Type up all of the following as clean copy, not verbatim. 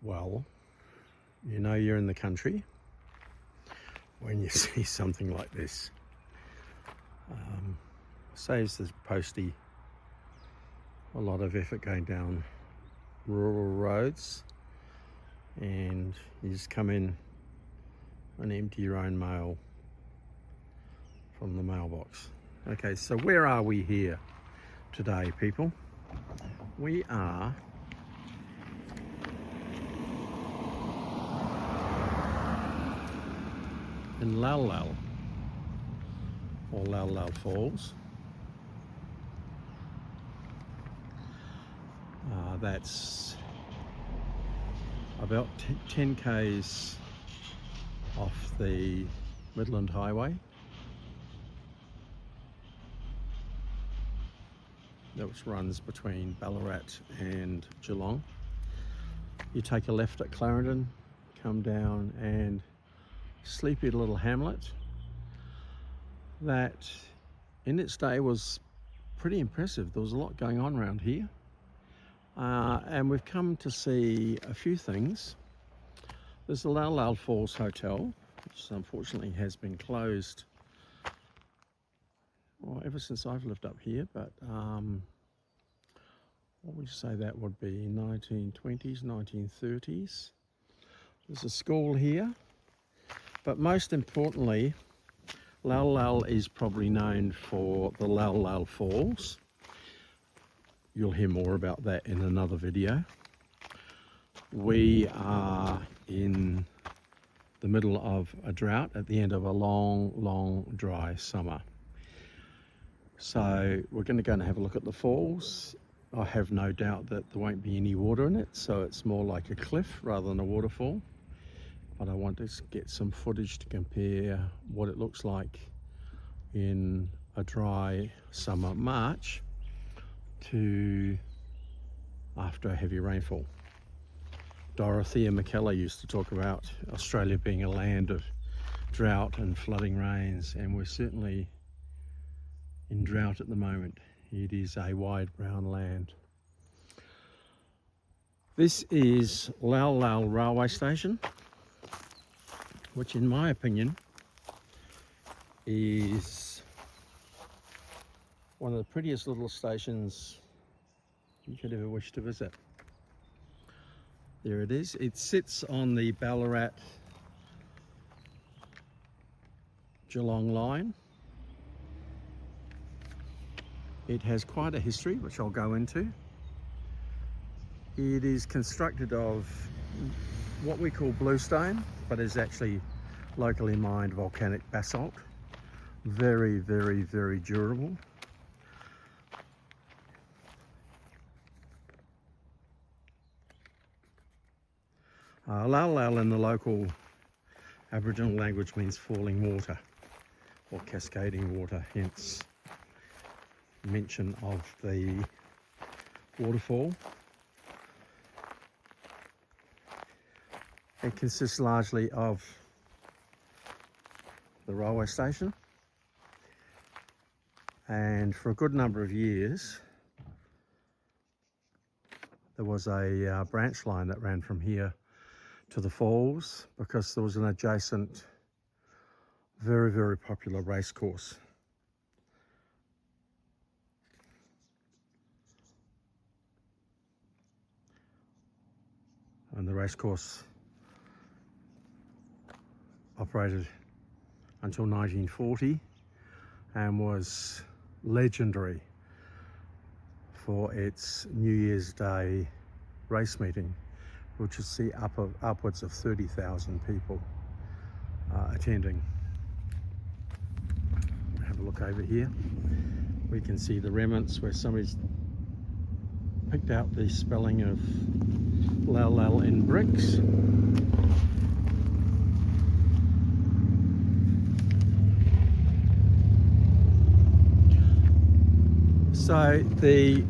Well, you know you're in the country when you see something like this. Saves the postie a lot of effort going down rural roads, and you just come in and empty your own mail from the mailbox. Okay, so where are we here today, people? We are in Lal Lal, or Lal Lal Falls. That's about 10 k's off the Midland Highway. That which runs between Ballarat and Geelong. You take a left at Clarendon, come down, and sleepy little hamlet that in its day was pretty impressive. There was a lot going on around here, and we've come to see a few things. There's the Lal Lal Falls Hotel, which unfortunately has been closed ever since I've lived up here, but what would you say that would be? 1920s, 1930s. There's a school here, but most importantly, Lal Lal is probably known for the Lal Lal Falls. You'll hear more about that in another video. We are in the middle of a drought at the end of a long dry summer. So we're going to go and have a look at the falls. I have no doubt that there won't be any water in it, so it's more like a cliff rather than a waterfall. But I want to get some footage to compare what it looks like in a dry summer March to after a heavy rainfall. Dorothea McKellar used to talk about Australia being a land of drought and flooding rains, and we're certainly in drought at the moment. It is a wide brown land. This is Lal Lal Railway Station, which in my opinion is one of the prettiest little stations you could ever wish to visit. There it is. It sits on the Ballarat Geelong line. It has quite a history, which I'll go into. It is constructed of what we call bluestone, but is actually locally mined volcanic basalt. Very durable. Lal Lal in the local Aboriginal language means falling water or cascading water, hence mention of the waterfall. It consists largely of the railway station, and for a good number of years there was a branch line that ran from here to the falls, because there was an adjacent very popular racecourse. And the racecourse operated until 1940 and was legendary for its New Year's Day race meeting, which would see upwards of 30,000 people attending. Have a look over here. We can see the remnants where somebody's picked out the spelling of Lal Lal in bricks. So the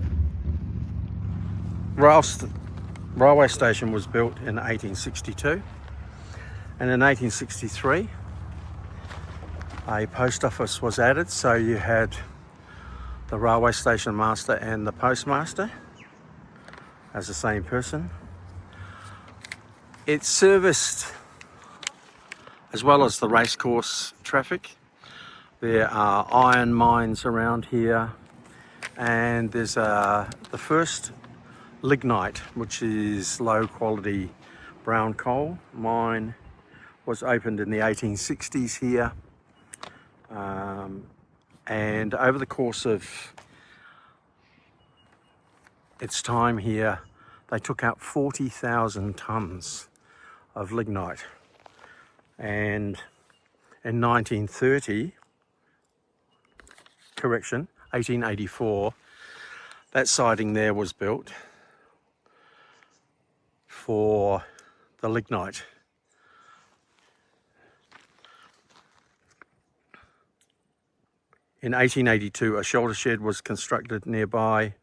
railway station was built in 1862, and in 1863 a post office was added, so you had the railway station master and the postmaster as the same person. It's serviced as well as the racecourse traffic. There are iron mines around here, and there's the first lignite, which is low quality brown coal mine, was opened in the 1860s here, and over the course of its time here they took out 40,000 tonnes of lignite. And in 1884, that siding there was built for the lignite. In 1882, a shelter shed was constructed nearby.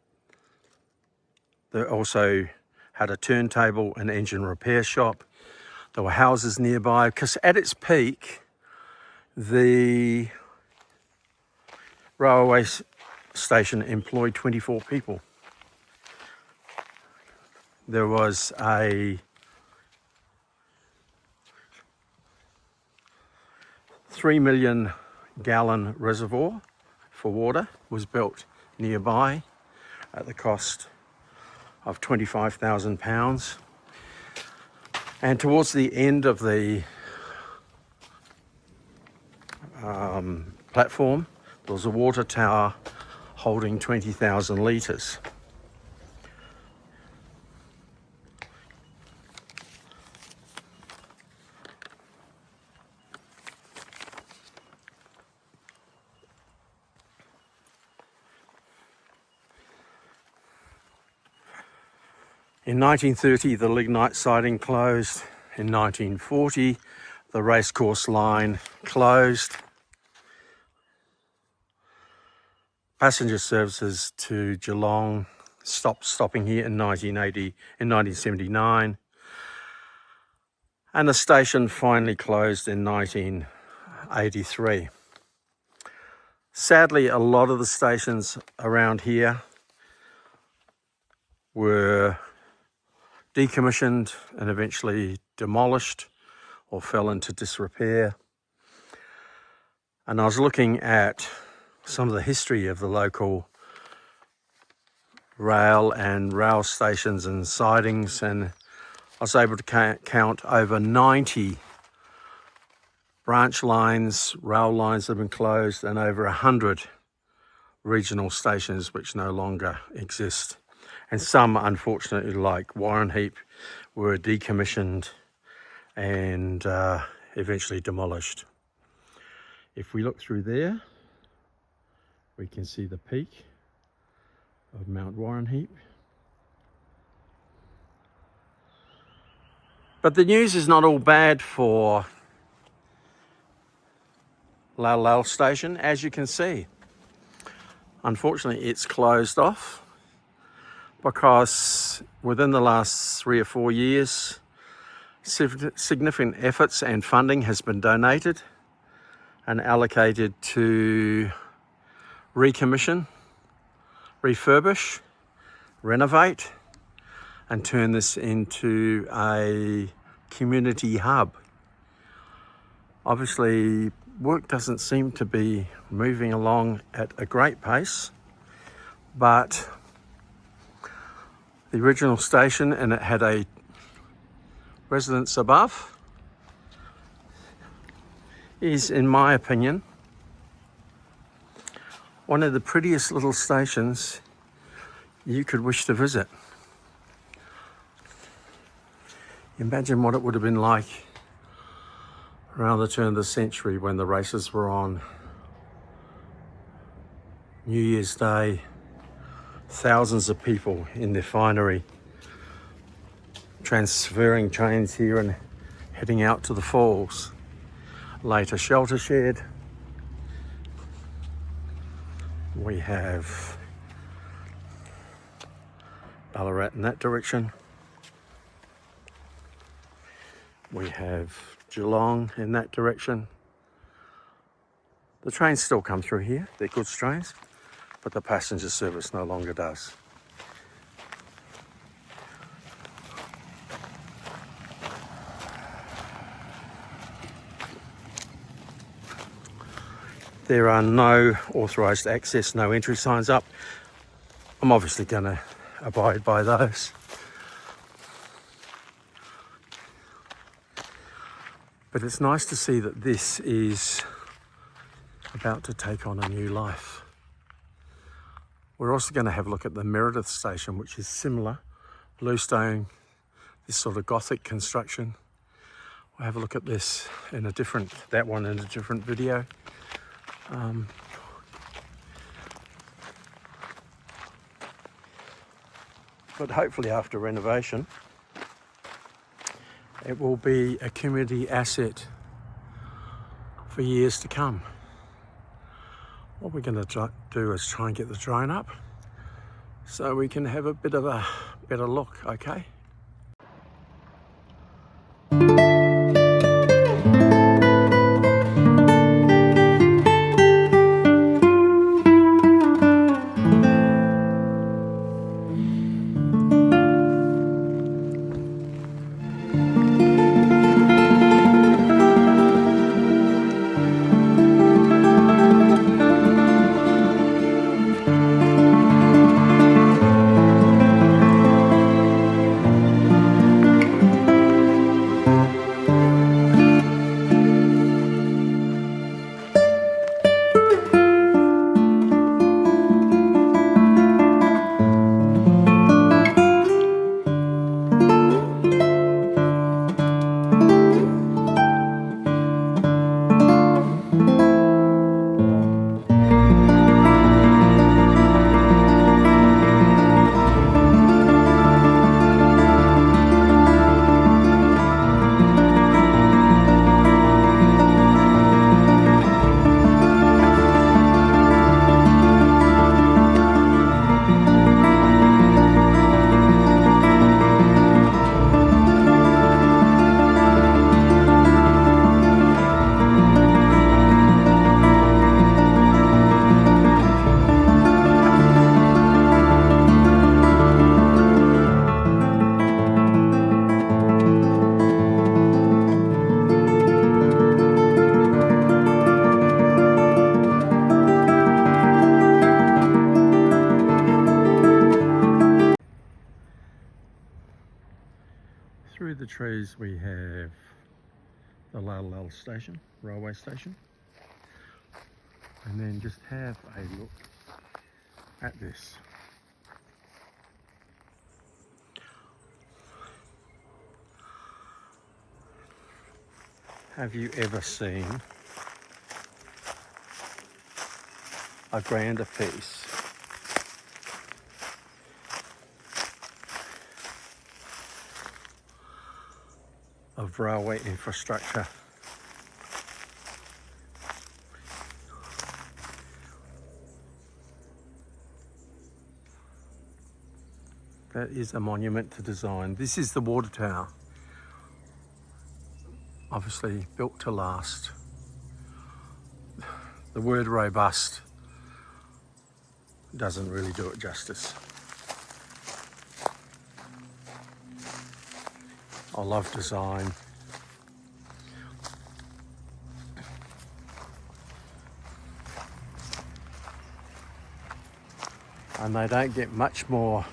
They also had a turntable and engine repair shop. There were houses nearby, because at its peak, the railway station employed 24 people. There was a 3 million gallon reservoir for water was built nearby at the cost of £25,000. And towards the end of the platform, there was a water tower holding 20,000 litres. In 1930, the lignite siding closed. In 1940, the racecourse line closed. Passenger services to Geelong stopped stopping here in 1979. And the station finally closed in 1983. Sadly, a lot of the stations around here were decommissioned and eventually demolished or fell into disrepair. And I was looking at some of the history of the local rail stations and sidings, and I was able to count over 90 branch lines, rail lines that have been closed, and over 100 regional stations which no longer exist. And some, unfortunately, like Warren Heap, were decommissioned and eventually demolished. If we look through there, we can see the peak of Mount Warren Heap. But the news is not all bad for Lal Lal Station, as you can see. Unfortunately, it's closed off because within the last 3 or 4 years, significant efforts and funding has been donated and allocated to recommission, refurbish, renovate, and turn this into a community hub. Obviously, work doesn't seem to be moving along at a great pace, but the original station, and it had a residence above, is, in my opinion, one of the prettiest little stations you could wish to visit. Imagine what it would have been like around the turn of the century when the races were on. New Year's Day, thousands of people in their finery, transferring trains here and heading out to the falls. Later, shelter shed. We have Ballarat in that direction. We have Geelong in that direction. The trains still come through here, they're goods trains, but the passenger service no longer does. There are no authorised access, no entry signs up. I'm obviously going to abide by those. But it's nice to see that this is about to take on a new life. We're also going to have a look at the Meredith station, which is similar. Bluestone, this sort of Gothic construction. We'll have a look at this in that one in a different video. But hopefully after renovation, it will be a community asset for years to come. What we're going to do is try and get the drone up so we can have a bit of a better look, okay? Through the trees we have the Lal Lal station, railway station, and then just have a look at this. Have you ever seen a grander piece of railway infrastructure? That is a monument to design. This is the water tower. Obviously built to last. The word robust doesn't really do it justice. I love design. And they don't get much more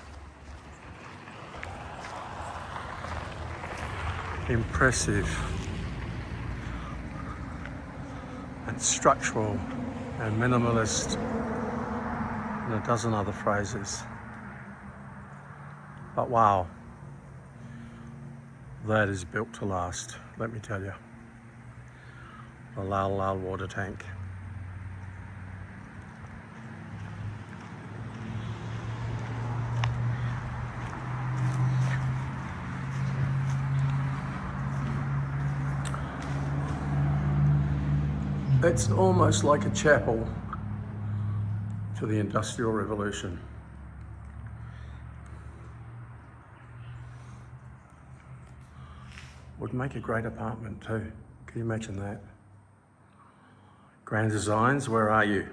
impressive and structural and minimalist than a dozen other phrases. But wow, that is built to last, let me tell you. The Lal Lal water tank. It's almost like a chapel to the Industrial Revolution. Would make a great apartment too. Can you imagine that? Grand Designs, where are you?